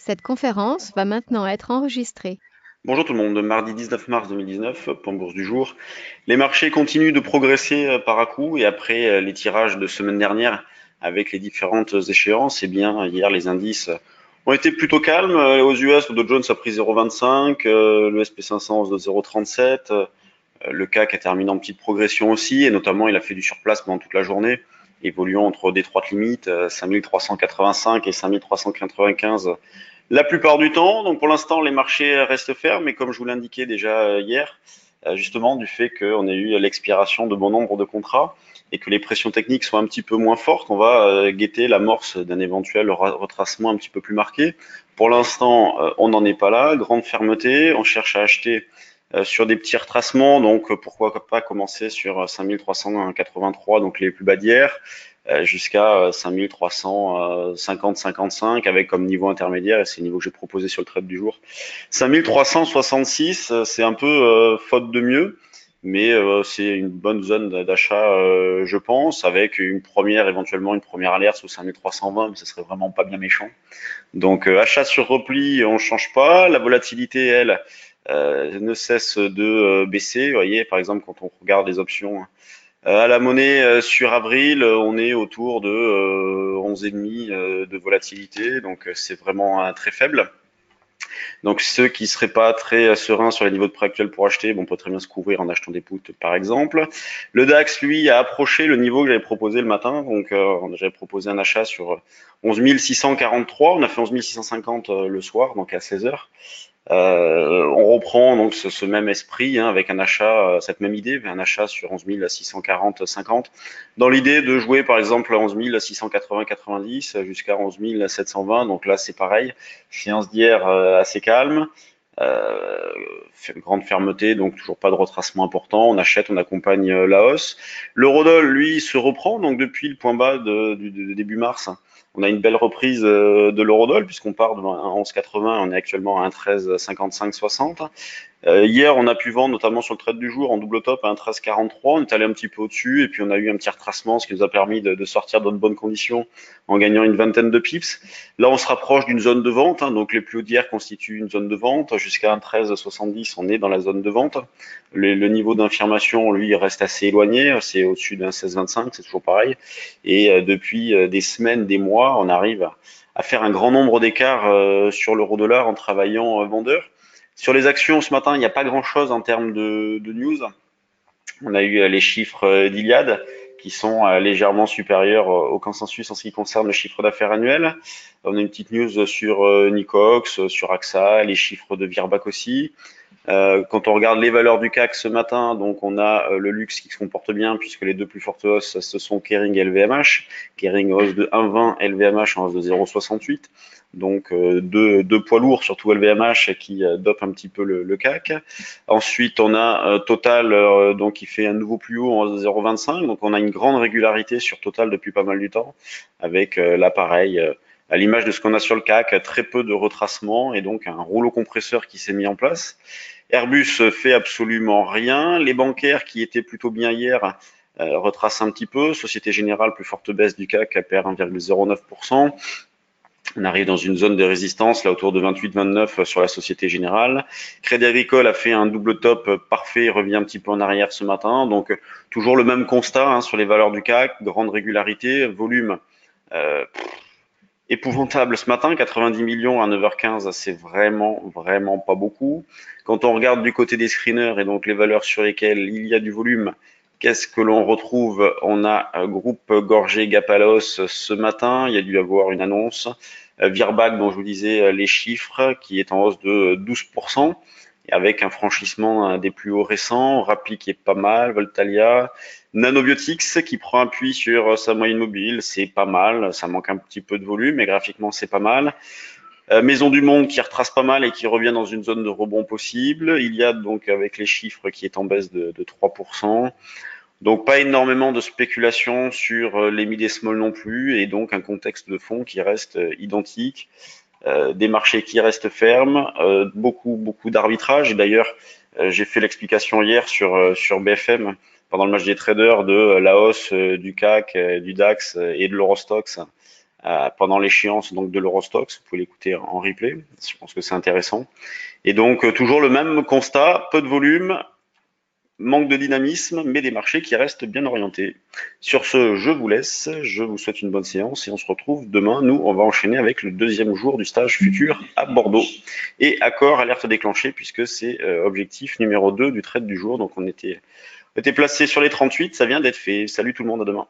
Cette conférence va maintenant être enregistrée. Bonjour tout le monde, mardi 19 mars 2019, point bourse du jour. Les marchés continuent de progresser par à-coups et après les tirages de semaine dernière avec les différentes échéances, eh bien hier les indices ont été plutôt calmes. Aux US, le Dow Jones a pris 0,25, le SP 500 de 0,37, le CAC a terminé en petite progression aussi et notamment il a fait du surplacement toute la journée, évoluant entre des trois limites, 5385 et 5395 la plupart du temps. Donc pour l'instant, les marchés restent fermes, mais comme je vous l'indiquais déjà hier, justement du fait qu'on a eu l'expiration de bon nombre de contrats et que les pressions techniques sont un petit peu moins fortes, on va guetter l'amorce d'un éventuel retracement un petit peu plus marqué. Pour l'instant, on n'en est pas là. Grande fermeté, on cherche à acheter sur des petits retracements, donc pourquoi pas commencer sur 5383, donc les plus bas d'hier, jusqu'à 5350-55 avec comme niveau intermédiaire, et c'est le niveau que j'ai proposé sur le trade du jour. 5366, c'est un peu faute de mieux, mais c'est une bonne zone d'achat, je pense, avec éventuellement une première alerte sous 5320, mais ce serait vraiment pas bien méchant. Donc achat sur repli, on change pas. La volatilité, elle, ne cesse de baisser. Vous voyez, par exemple, quand on regarde les options à la monnaie sur avril, on est autour de 11,5 de volatilité, donc c'est vraiment très faible. Donc ceux qui seraient pas très sereins sur les niveaux de prix actuels pour acheter, bon, on peut très bien se couvrir en achetant des puts par exemple. Le DAX, lui, a approché le niveau que j'avais proposé le matin, donc j'avais proposé un achat sur 11 643, on a fait 11 650 le soir, donc à 16 heures. On reprend donc ce même esprit hein, avec un achat, cette même idée, un achat sur 11 640-50, dans l'idée de jouer par exemple à 11 680-90 jusqu'à 11 720. Donc là c'est pareil, séance d'hier assez calme, euh, grande fermeté, donc toujours pas de retracement important. On achète, on accompagne la hausse. L'eurodoll, lui, se reprend donc depuis le point bas de début mars. On a une belle reprise de l'eurodoll puisqu'on part de 11,80, on est actuellement à 1,1355,60. Hier, on a pu vendre notamment sur le trade du jour en double top à 1,1343. On est allé un petit peu au-dessus et puis on a eu un petit retracement, ce qui nous a permis de sortir dans de bonnes conditions en gagnant une vingtaine de pips. Là, on se rapproche d'une zone de vente, hein, donc les plus hauts d'hier constituent une zone de vente. Jusqu'à 1,1370, on est dans la zone de vente. Le niveau d'infirmation, lui, reste assez éloigné. C'est au-dessus d'un 16,25, c'est toujours pareil. Et depuis des semaines, des mois, on arrive à faire un grand nombre d'écarts sur l'euro-dollar en travaillant vendeur. Sur les actions ce matin, il n'y a pas grand-chose en termes de news. On a eu les chiffres d'Iliad qui sont légèrement supérieurs au consensus en ce qui concerne le chiffre d'affaires annuel. On a une petite news sur Nicox, sur AXA, les chiffres de Virbac aussi. Quand on regarde les valeurs du CAC ce matin, donc on a le luxe qui se comporte bien puisque les deux plus fortes hausses ce sont Kering et LVMH. Kering hausse de 1,20, LVMH en hausse de 0,68. Donc deux poids lourds, surtout LVMH qui dope un petit peu le CAC. Ensuite on a Total donc qui fait un nouveau plus haut en hausse de 0,25. Donc on a une grande régularité sur Total depuis pas mal du temps avec l'appareil à l'image de ce qu'on a sur le CAC, très peu de retracement et donc un rouleau compresseur qui s'est mis en place. Airbus fait absolument rien. Les bancaires qui étaient plutôt bien hier retracent un petit peu. Société Générale, plus forte baisse du CAC, perd 1,09%. On arrive dans une zone de résistance, là autour de 28-29 sur la Société Générale. Crédit Agricole a fait un double top parfait, revient un petit peu en arrière ce matin. Donc toujours le même constat hein, sur les valeurs du CAC, grande régularité, volume épouvantable ce matin, 90 millions à 9h15, c'est vraiment pas beaucoup. Quand on regarde du côté des screeners et donc les valeurs sur lesquelles il y a du volume, qu'est-ce que l'on retrouve? On a groupe Gorgé Gapalos ce matin, il y a dû avoir une annonce. Virbac, dont je vous disais les chiffres, qui est en hausse de 12%, et avec un franchissement des plus hauts récents. Rappli qui est pas mal, Voltalia. Nanobiotics qui prend appui sur sa moyenne mobile, c'est pas mal. Ça manque un petit peu de volume, mais graphiquement c'est pas mal. Maison du Monde qui retrace pas mal et qui revient dans une zone de rebond possible. Il y a donc avec les chiffres qui est en baisse de 3%. Donc pas énormément de spéculation sur les mid et small non plus, et donc un contexte de fond qui reste identique, des marchés qui restent fermes, beaucoup d'arbitrage. Et d'ailleurs, j'ai fait l'explication hier sur BFM pendant le match des traders de la hausse du CAC, du DAX et de l'Eurostoxx pendant l'échéance donc de l'Eurostoxx. Vous pouvez l'écouter en replay. Je pense que c'est intéressant. Et donc toujours le même constat, peu de volume, manque de dynamisme, mais des marchés qui restent bien orientés. Sur ce, je vous laisse, je vous souhaite une bonne séance et on se retrouve demain. Nous, on va enchaîner avec le deuxième jour du stage futur à Bordeaux. Et accord, alerte déclenchée, puisque c'est objectif numéro 2 du trade du jour. Donc on était placé sur les 38, ça vient d'être fait. Salut tout le monde, à demain.